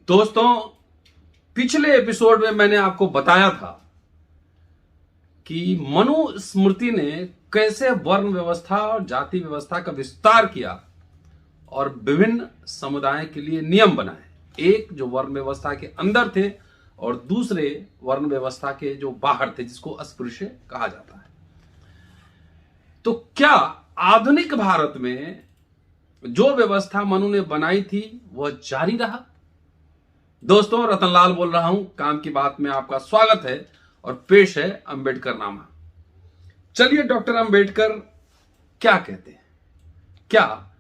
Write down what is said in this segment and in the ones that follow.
दोस्तों, पिछले एपिसोड में मैंने आपको बताया था कि मनुस्मृति ने कैसे वर्ण व्यवस्था और जाति व्यवस्था का विस्तार किया और विभिन्न समुदाय के लिए नियम बनाए। एक जो वर्ण व्यवस्था के अंदर थे और दूसरे वर्ण व्यवस्था के जो बाहर थे, जिसको अस्पृश्य कहा जाता है। तो क्या आधुनिक भारत में जो व्यवस्था मनु ने बनाई थी वह जारी रहा? दोस्तों, रतनलाल बोल रहा हूं। काम की बात में आपका स्वागत है और पेश है अंबेडकर नामा। चलिए, डॉक्टर अंबेडकर क्या कहते हैं? क्या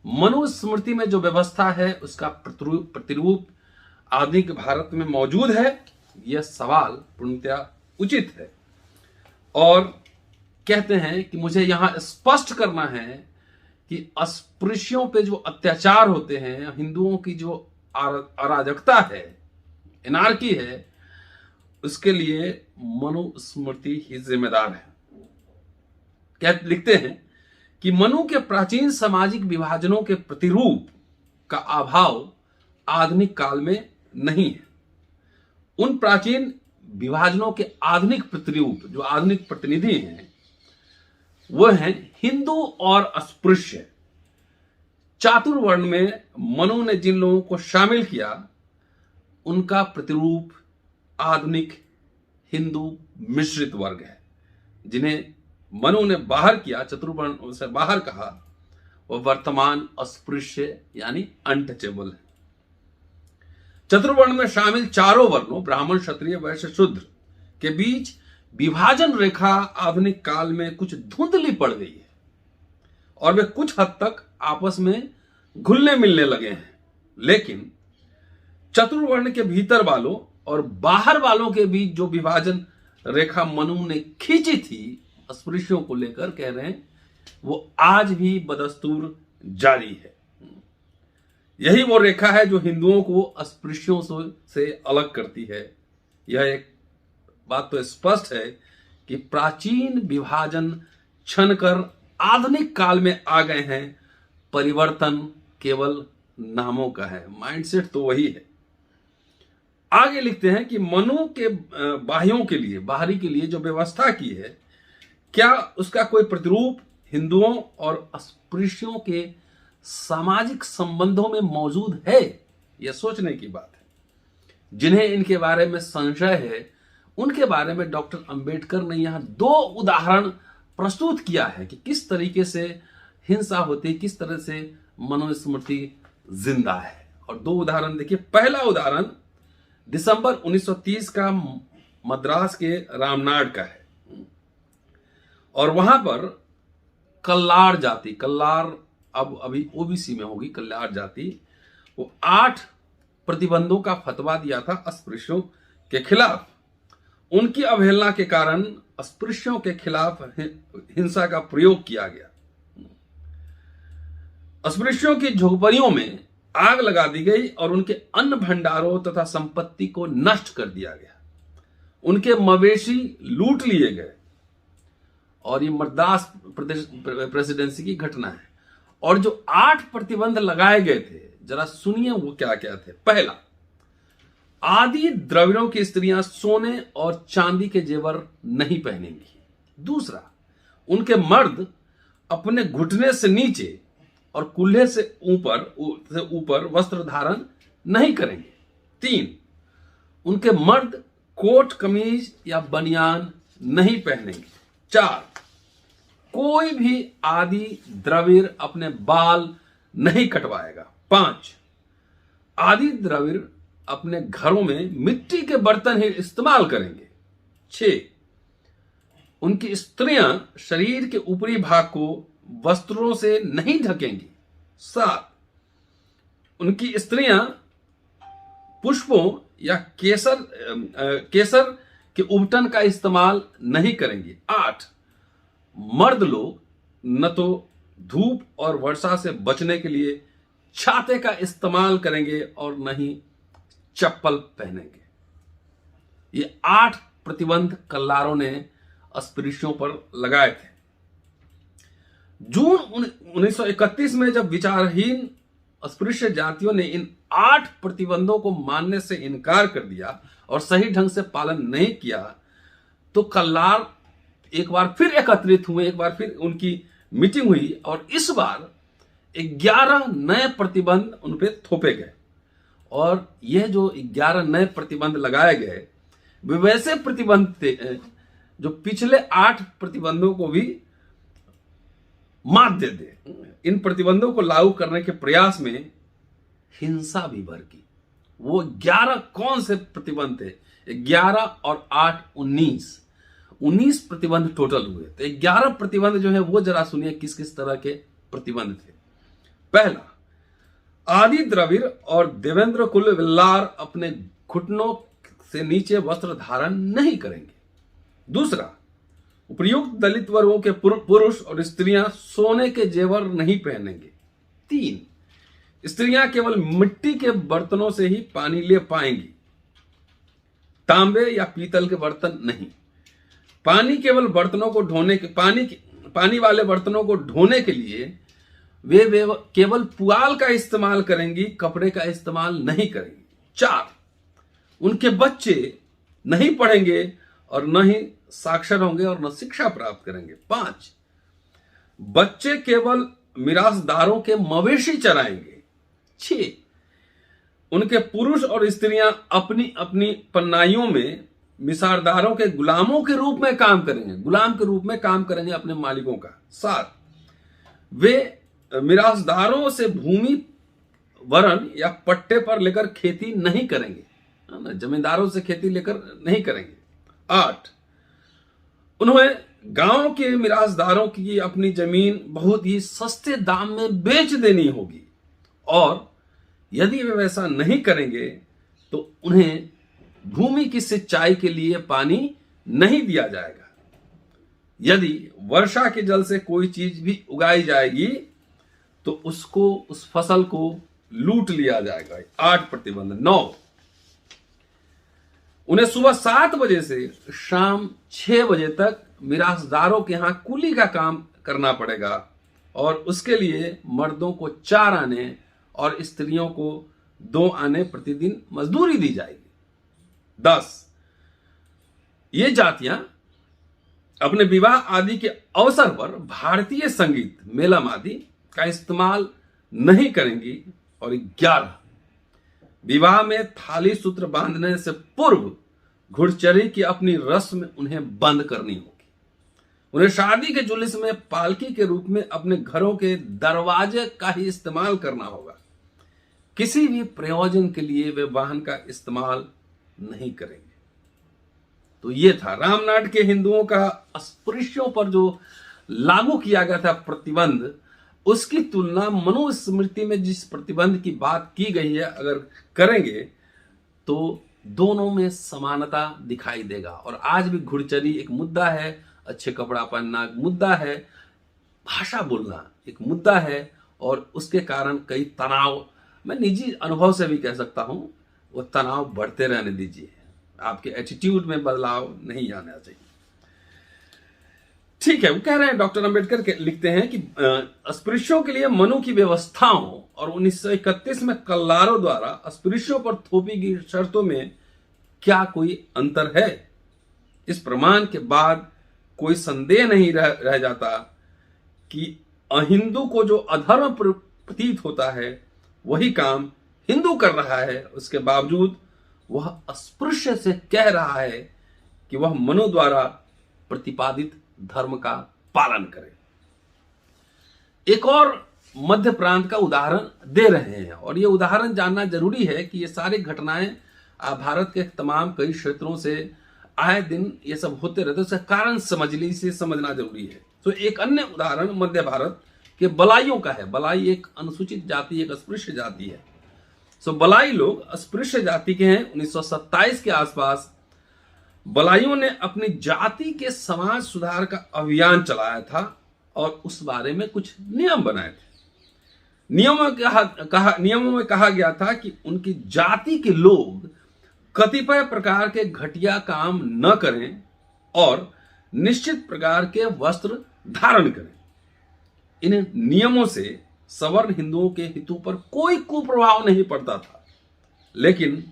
मनुस्मृति में जो व्यवस्था है उसका प्रतिरूप आधुनिक भारत में मौजूद है? यह सवाल पूर्णतया उचित है और कहते हैं कि मुझे यहां स्पष्ट करना है कि अस्पृश्यों पे जो अत्याचार होते हैं, हिंदुओं की जो अराजकता है, एनार्की है, उसके लिए मनुस्मृति ही जिम्मेदार है। क्या लिखते हैं कि मनु के प्राचीन सामाजिक विभाजनों के प्रतिरूप का अभाव आधुनिक काल में नहीं है। उन प्राचीन विभाजनों के आधुनिक प्रतिरूप, जो आधुनिक प्रतिनिधि हैं, वह हैं हिंदू और अस्पृश्य। चातुर्वर्ण में मनु ने जिन लोगों को शामिल किया, उनका प्रतिरूप आधुनिक हिंदू मिश्रित वर्ग है। जिन्हें मनु ने बाहर किया, चतुर्वर्ण से बाहर कहा, वह वर्तमान अस्पृश्य यानी अनटचेबल है। चतुर्वर्ण में शामिल चारों वर्णों ब्राह्मण, क्षत्रिय, वैश्य, शूद्र के बीच विभाजन रेखा आधुनिक काल में कुछ धुंधली पड़ गई है और वे कुछ हद तक आपस में घुलने मिलने लगे हैं। लेकिन चतुर्वर्ण के भीतर वालों और बाहर वालों के बीच जो विभाजन रेखा मनु ने खींची थी अस्पृश्यों को लेकर, कह रहे हैं, वो आज भी बदस्तूर जारी है। यही वो रेखा है जो हिंदुओं को अस्पृश्यों से अलग करती है। यह एक बात तो स्पष्ट है कि प्राचीन विभाजन छन कर आधुनिक काल में आ गए हैं। परिवर्तन केवल नामों का है, माइंडसेट तो वही है। आगे लिखते हैं कि मनु के बाह्यों के लिए, बाहरी के लिए जो व्यवस्था की है, क्या उसका कोई प्रतिरूप हिंदुओं और अस्पृश्यों के सामाजिक संबंधों में मौजूद है? यह सोचने की बात है। जिन्हें इनके बारे में संशय है, उनके बारे में डॉक्टर अंबेडकर ने यहां दो उदाहरण प्रस्तुत किया है कि किस तरीके से हिंसा होती, किस तरह से मनुस्मृति जिंदा है। और दो उदाहरण देखिए। पहला उदाहरण दिसंबर 1930 का मद्रास के रामनाड का है और वहां पर कल्लार जाति, कल्लार अब अभी ओबीसी में होगी, कल्लार जाति, वो 8 प्रतिबंधों का फतवा दिया था अस्पृश्यों के खिलाफ। उनकी अवहेलना के कारण अस्पृश्यों के खिलाफ हिंसा का प्रयोग किया गया। अस्पृश्यों की झोपड़ियों में आग लगा दी गई और उनके अन्न भंडारों तथा संपत्ति को नष्ट कर दिया गया। उनके मवेशी लूट लिए गए और ये मद्रास प्रेसिडेंसी की घटना है। और जो 8 प्रतिबंध लगाए गए थे, जरा सुनिए वो क्या क्या थे। पहला, आदि द्रविड़ों की स्त्रियां सोने और चांदी के जेवर नहीं पहनेंगी। दूसरा, उनके मर्द अपने घुटने से नीचे और कुल्हे से ऊपर वस्त्र धारण नहीं करेंगे। 3, उनके मर्द कोट, कमीज या बनियान नहीं पहनेंगे। 4, कोई भी आदि द्रविड़ अपने बाल नहीं कटवाएगा। 5, आदि द्रविड़ अपने घरों में मिट्टी के बर्तन ही इस्तेमाल करेंगे। 6, उनकी स्त्रियां शरीर के ऊपरी भाग को वस्त्रों से नहीं ढकेंगी। 7, उनकी स्त्रियां पुष्पों या केसर के उबटन का इस्तेमाल नहीं करेंगी। 8, मर्द लोग न तो धूप और वर्षा से बचने के लिए छाते का इस्तेमाल करेंगे और न ही चप्पल पहनेंगे। ये 8 प्रतिबंध कल्लारों ने अस्पृश्यों पर लगाए थे। जून 1931 में जब विचारहीन अस्पृश्य जातियों ने इन 8 प्रतिबंधों को मानने से इनकार कर दिया और सही ढंग से पालन नहीं किया, तो कल्लार एक बार फिर एकत्रित हुए, एक बार फिर उनकी मीटिंग हुई और इस बार 11 नए प्रतिबंध उन पे थोपे गए। और यह जो 11 नए प्रतिबंध लगाए गए वे वैसे प्रतिबंध थे जो पिछले 8 प्रतिबंधों को भी मात दे दे। इन प्रतिबंधों को लागू करने के प्रयास में हिंसा भी भड़की। वो 11 कौन से प्रतिबंध थे? 11 और 8 19 प्रतिबंध टोटल हुए। तो 11 प्रतिबंध जो है वो जरा सुनिए किस किस तरह के प्रतिबंध थे। पहला, आदि द्रविड़ और देवेंद्र कुल विल्लार अपने घुटनों से नीचे वस्त्र धारण नहीं करेंगे। दूसरा, उपयुक्त दलित वर्गों के पुरुष और स्त्रियां सोने के जेवर नहीं पहनेंगे। 3, स्त्रियां केवल मिट्टी के बर्तनों से ही पानी ले पाएंगी, तांबे या पीतल के बर्तन नहीं। पानी केवल बर्तनों को ढोने के पानी वाले बर्तनों को ढोने के लिए वे केवल पुआल का इस्तेमाल करेंगी, कपड़े का इस्तेमाल नहीं करेंगी। 4, उनके बच्चे नहीं पढ़ेंगे और न ही साक्षर होंगे और न शिक्षा प्राप्त करेंगे। 5, बच्चे केवल मिरासदारों के मवेशी चराएंगे। 6, उनके पुरुष और स्त्रियां अपनी अपनी पन्नाइयों में मिसारदारों के गुलामों के रूप में काम करेंगे, गुलाम के रूप में काम करेंगे अपने मालिकों का। 7, वे मिरासदारों से भूमि वरण या पट्टे पर लेकर खेती नहीं करेंगे, जमींदारों से खेती लेकर नहीं करेंगे। 8, उन्हें गांव के मिरासदारों की अपनी जमीन बहुत ही सस्ते दाम में बेच देनी होगी और यदि वे वैसा नहीं करेंगे तो उन्हें भूमि की सिंचाई के लिए पानी नहीं दिया जाएगा। यदि वर्षा के जल से कोई चीज भी उगाई जाएगी तो उस फसल को लूट लिया जाएगा। 8 प्रतिबंध। 9, उन्हें सुबह 7 बजे से शाम 6 बजे तक मिरासदारों के यहां कुली का काम करना पड़ेगा और उसके लिए मर्दों को 4 आने और स्त्रियों को 2 आने प्रतिदिन मजदूरी दी जाएगी। 10, ये जातियां अपने विवाह आदि के अवसर पर भारतीय संगीत, मेलम आदि का इस्तेमाल नहीं करेंगी। और 11, विवाह में थाली सूत्र बांधने से पूर्व घुड़चरी की अपनी रस्म उन्हें बंद करनी होगी। उन्हें शादी के जुलूस में पालकी के रूप में अपने घरों के दरवाजे का ही इस्तेमाल करना होगा। किसी भी प्रयोजन के लिए वे वाहन का इस्तेमाल नहीं करेंगे। तो ये था रामनाट के हिंदुओं का अस्पृश्यों पर जो लागू किया गया था प्रतिबंध, उसकी तुलना मनुस्मृति में जिस प्रतिबंध की बात की गई है अगर करेंगे तो दोनों में समानता दिखाई देगा। और आज भी घुड़चरी एक मुद्दा है, अच्छे कपड़ा पहनना एक मुद्दा है, भाषा बोलना एक मुद्दा है और उसके कारण कई तनाव, मैं निजी अनुभव से भी कह सकता हूं, वो तनाव बढ़ते रहने दीजिए। आपके एटीट्यूड में बदलाव नहीं आना चाहिए। ठीक है, वो कह रहे हैं, डॉक्टर अंबेडकर लिखते हैं कि अस्पृश्यों के लिए मनु की व्यवस्थाओं और 1931 में कल्लारों द्वारा अस्पृश्यों पर थोपी गई शर्तों में क्या कोई अंतर है? इस प्रमाण के बाद कोई संदेह नहीं रह जाता कि अहिंदू को जो अधर्म प्रतीत होता है वही काम हिंदू कर रहा है। उसके बावजूद वह अस्पृश्य से कह रहा है कि वह मनु द्वारा प्रतिपादित धर्म का पालन करे। एक और मध्य प्रांत का उदाहरण दे रहे हैं और यह उदाहरण जानना जरूरी है कि ये सारी घटनाएं भारत के तमाम कई क्षेत्रों से आए दिन ये सब होते रहते, उसका कारण समझना जरूरी है। तो एक अन्य उदाहरण मध्य भारत के बलाइयों का है। बलाई एक अनुसूचित जाति, एक अस्पृश्य जाति है। सो बलाई लोग अस्पृश्य जाति के हैं। 1927 के आसपास बलाइयों ने अपनी जाति के समाज सुधार का अभियान चलाया था और उस बारे में कुछ नियम बनाए थे। नियमों में कहा गया था कि उनकी जाति के लोग कतिपय प्रकार के घटिया काम न करें और निश्चित प्रकार के वस्त्र धारण करें। इन नियमों से सवर्ण हिंदुओं के हितों पर कोई कुप्रभाव नहीं पड़ता था, लेकिन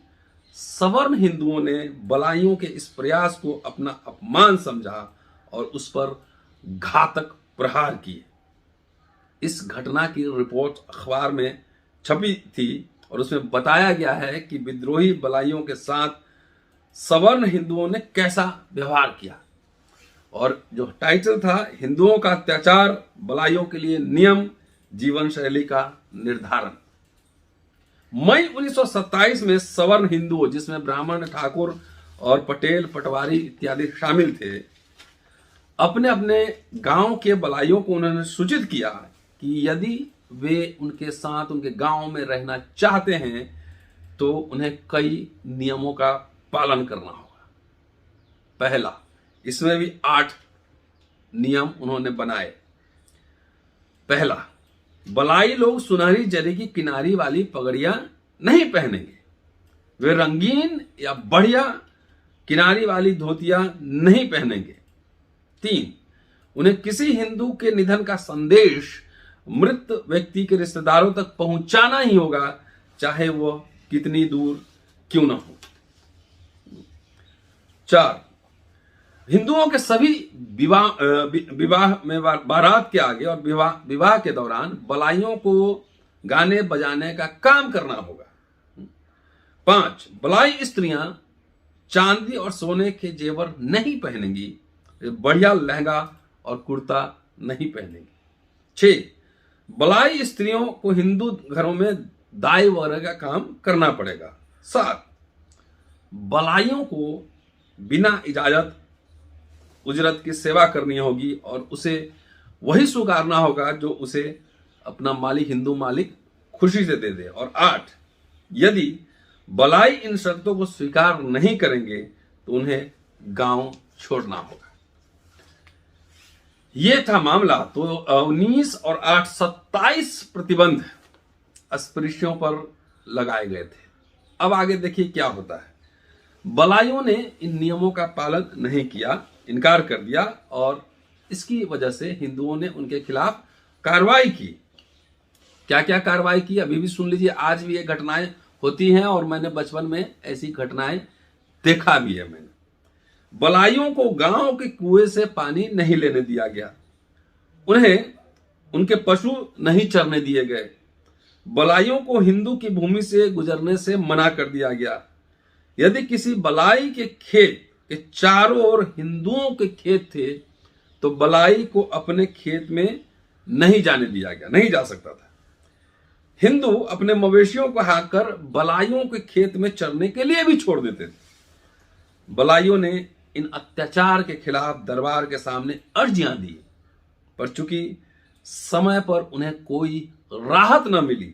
सवर्ण हिंदुओं ने बलाइयों के इस प्रयास को अपना अपमान समझा और उस पर घातक प्रहार किए। इस घटना की रिपोर्ट अखबार में छपी थी और उसमें बताया गया है कि विद्रोही बलाइयों के साथ सवर्ण हिंदुओं ने कैसा व्यवहार किया, और जो टाइटल था, हिंदुओं का अत्याचार, बलाइयों के लिए नियम, जीवन शैली का निर्धारण। मई 1927 में सवर्ण हिंदुओं, जिसमें ब्राह्मण, ठाकुर और पटेल, पटवारी इत्यादि शामिल थे, अपने अपने गांव के बलाइयों को उन्होंने सूचित किया कि यदि वे उनके साथ उनके गांव में रहना चाहते हैं तो उन्हें कई नियमों का पालन करना होगा। पहला, इसमें भी 8 नियम उन्होंने बनाए। पहला, बलाई लोग सुनहरी जरी की किनारी वाली पगड़ियां नहीं पहनेंगे, वे रंगीन या बढ़िया किनारी वाली धोतियां नहीं पहनेंगे। 3, उन्हें किसी हिंदू के निधन का संदेश मृत व्यक्ति के रिश्तेदारों तक पहुंचाना ही होगा, चाहे वह कितनी दूर क्यों न हो। 4, हिंदुओं के सभी विवाह में बारात के आगे और विवाह के दौरान बलाइयों को गाने बजाने का काम करना होगा। 5, बलाई स्त्रियां चांदी और सोने के जेवर नहीं पहनेंगी, बढ़िया लहंगा और कुर्ता नहीं पहनेंगी। 6, बलाई स्त्रियों को हिंदू घरों में दाई वगैरह का काम करना पड़ेगा। 7, बलाइयों को बिना इजाजत उजरत की सेवा करनी होगी और उसे वही स्वीकारना होगा जो उसे अपना मालिक, हिंदू मालिक खुशी से दे दे। और 8, यदि बलाई इन शर्तों को स्वीकार नहीं करेंगे तो उन्हें गांव छोड़ना होगा। यह था मामला। तो 19 और 8 27 प्रतिबंध अस्पृश्यों पर लगाए गए थे। अब आगे देखिए क्या होता है। बलाइयों ने इन नियमों का पालन नहीं किया, इनकार कर दिया, और इसकी वजह से हिंदुओं ने उनके खिलाफ कार्रवाई की। क्या क्या कार्रवाई की अभी भी सुन लीजिए। आज भी ये घटनाएं होती हैं और मैंने बचपन में ऐसी घटनाएं देखा भी है। मैंने बलाइयों को गांव के कुएं से पानी नहीं लेने दिया गया, उन्हें उनके पशु नहीं चरने दिए गए, बलाइयों को हिंदू की भूमि से गुजरने से मना कर दिया गया। यदि किसी बलाई के खेत के चारों ओर हिंदुओं के खेत थे तो बलाई को अपने खेत में नहीं जाने दिया गया, नहीं जा सकता था। हिंदू अपने मवेशियों को हाँककर बलाइयों के खेत में चरने के लिए भी छोड़ देते थे। बलाइयों ने इन अत्याचार के खिलाफ दरबार के सामने अर्जियां दी, पर चूंकि समय पर उन्हें कोई राहत न मिली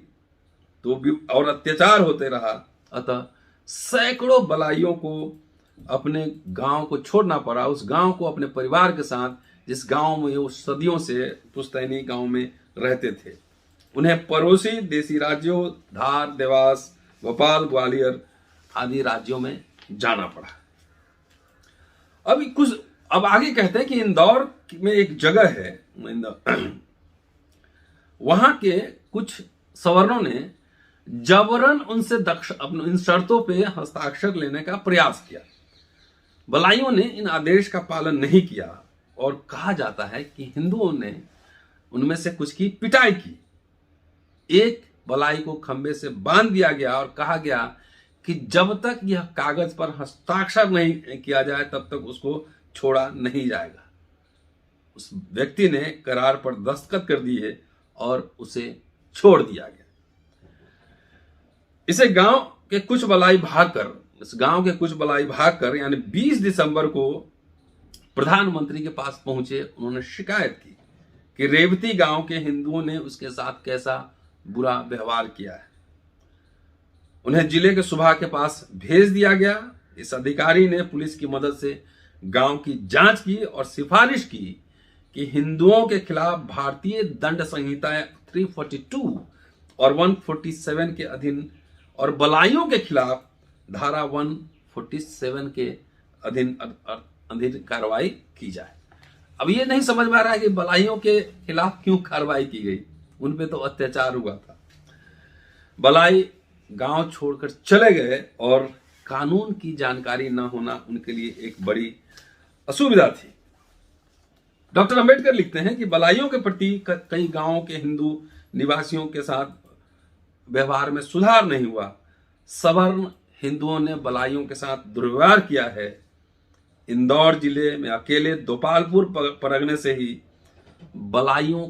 तो भी और अत्याचार होते रहा, अतः सैकड़ों बलाइयों को अपने गांव को छोड़ना पड़ा। उस गांव को अपने परिवार के साथ, जिस गांव में वो सदियों से पुश्तैनी गांव में रहते थे, उन्हें पड़ोसी देसी राज्यों धार, देवास, भोपाल, ग्वालियर आदि राज्यों में जाना पड़ा। अब आगे कहते हैं कि इंदौर में एक जगह है, वहां के कुछ सवर्णों ने जबरन उनसे इन शर्तों पे हस्ताक्षर लेने का प्रयास किया। बलाइयों ने इन आदेश का पालन नहीं किया और कहा जाता है कि हिंदुओं ने उनमें से कुछ की पिटाई की। एक बलाई को खंबे से बांध दिया गया और कहा गया कि जब तक यह कागज पर हस्ताक्षर नहीं किया जाए तब तक उसको छोड़ा नहीं जाएगा। उस व्यक्ति ने करार पर दस्तखत कर दिए और उसे छोड़ दिया गया। इस गांव के कुछ बलाई भागकर यानी 20 दिसंबर को प्रधानमंत्री के पास पहुंचे। उन्होंने शिकायत की कि रेवती गांव के हिंदुओं ने उसके साथ कैसा बुरा व्यवहार किया है। उन्हें जिले के सुबह के पास भेज दिया गया। इस अधिकारी ने पुलिस की मदद से गांव की जांच की और सिफारिश की कि हिंदुओं के खिलाफ भारतीय दंड संहिता 342 और 147 के अधीन और बलाइयों के खिलाफ धारा 147 के अधीन कार्रवाई की जाए। अब ये नहीं समझ में आ रहा है कि बलाइयों के खिलाफ क्यों कार्रवाई की गई। उन पे तो अत्याचार हुआ था। बलाई गांव छोड़कर चले गए और कानून की जानकारी न होना उनके लिए एक बड़ी असुविधा थी। डॉक्टर अंबेडकर लिखते हैं कि बलाइयों के प्रति कई गांवों के हिंदू निवासियों के साथ व्यवहार में सुधार नहीं हुआ। सवर्ण हिंदुओं ने बलाइयों के साथ दुर्व्यवहार किया है। इंदौर जिले में अकेले दोपालपुर परगने से ही बलाइयों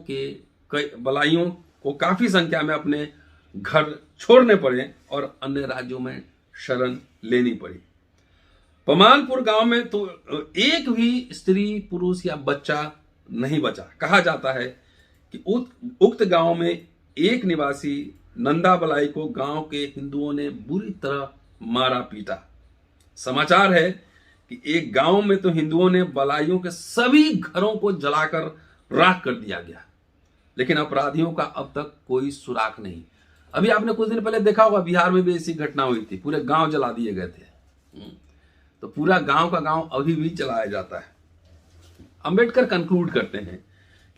को काफी संख्या में अपने घर छोड़ने पड़े और अन्य राज्यों में शरण लेनी पड़ी। पमालपुर गांव में तो एक भी स्त्री, पुरुष या बच्चा नहीं बचा। कहा जाता है कि उक्त गांव में एक निवासी नंदा बलाई को गांव के हिंदुओं ने बुरी तरह मारा पीटा। समाचार है कि एक गांव में तो हिंदुओं ने बलाइयों के सभी घरों को जलाकर राख कर दिया गया, लेकिन अपराधियों का अब तक कोई सुराग नहीं। अभी आपने कुछ दिन पहले देखा होगा, बिहार में भी ऐसी घटना हुई थी, पूरे गांव जला दिए गए थे। तो पूरा गांव का गांव अभी भी जलाया जाता है। अंबेडकर कंक्लूड करते हैं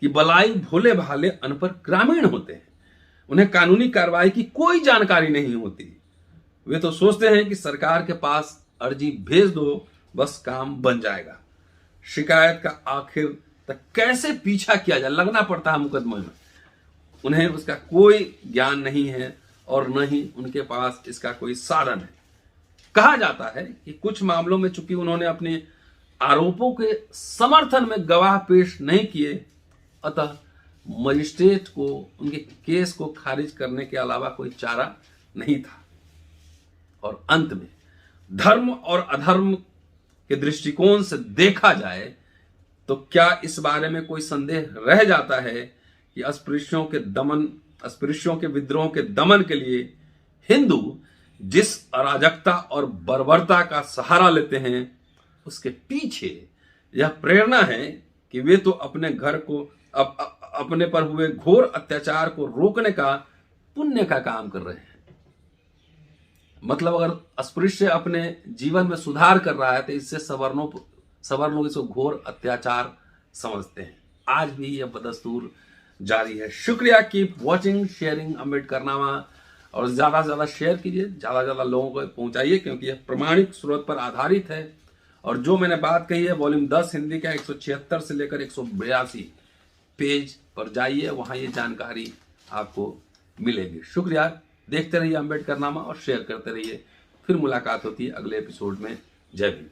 कि बलाई भोले भाले अनपढ़ ग्रामीण होते हैं, उन्हें कानूनी कार्रवाई की कोई जानकारी नहीं होती। वे तो सोचते हैं कि सरकार के पास अर्जी भेज दो, बस काम बन जाएगा। शिकायत का आखिर तक कैसे पीछा किया जाए, लगना पड़ता है मुकदमे में। उन्हें उसका कोई ज्ञान नहीं है और न ही उनके पास इसका कोई साधन है। कहा जाता है कि कुछ मामलों में चूंकि उन्होंने अपने आरोपों के समर्थन में गवाह पेश नहीं किए, अतः मजिस्ट्रेट को उनके केस को खारिज करने के अलावा कोई चारा नहीं था। और अंत में धर्म और अधर्म के दृष्टिकोण से देखा जाए तो क्या इस बारे में कोई संदेह रह जाता है कि अस्पृश्यों के विद्रोह के दमन के लिए हिंदू जिस अराजकता और बर्बरता का सहारा लेते हैं, उसके पीछे यह प्रेरणा है कि वे तो अपने घर को अपने पर हुए घोर अत्याचार को रोकने का पुण्य का काम कर रहे हैं। मतलब अगर अस्पृश्य अपने जीवन में सुधार कर रहा है तो इससे सवर्ण लोग इसको घोर अत्याचार समझते हैं। आज भी यह बदस्तूर जारी है। शुक्रिया, कीप वॉचिंग, शेयरिंग अम्बेडकरनामा, और ज्यादा से ज्यादा शेयर कीजिए, ज्यादा से ज्यादा लोगों को पहुंचाइए, क्योंकि यह प्रमाणिक स्रोत पर आधारित है। और जो मैंने बात कही है, वॉल्यूम 10 हिंदी का 176 से लेकर 182 पेज पर जाइए, वहां ये जानकारी आपको मिलेगी। शुक्रिया, देखते रहिए अम्बेडकरनामा और शेयर करते रहिए। फिर मुलाकात होती है अगले एपिसोड में। जय भीम।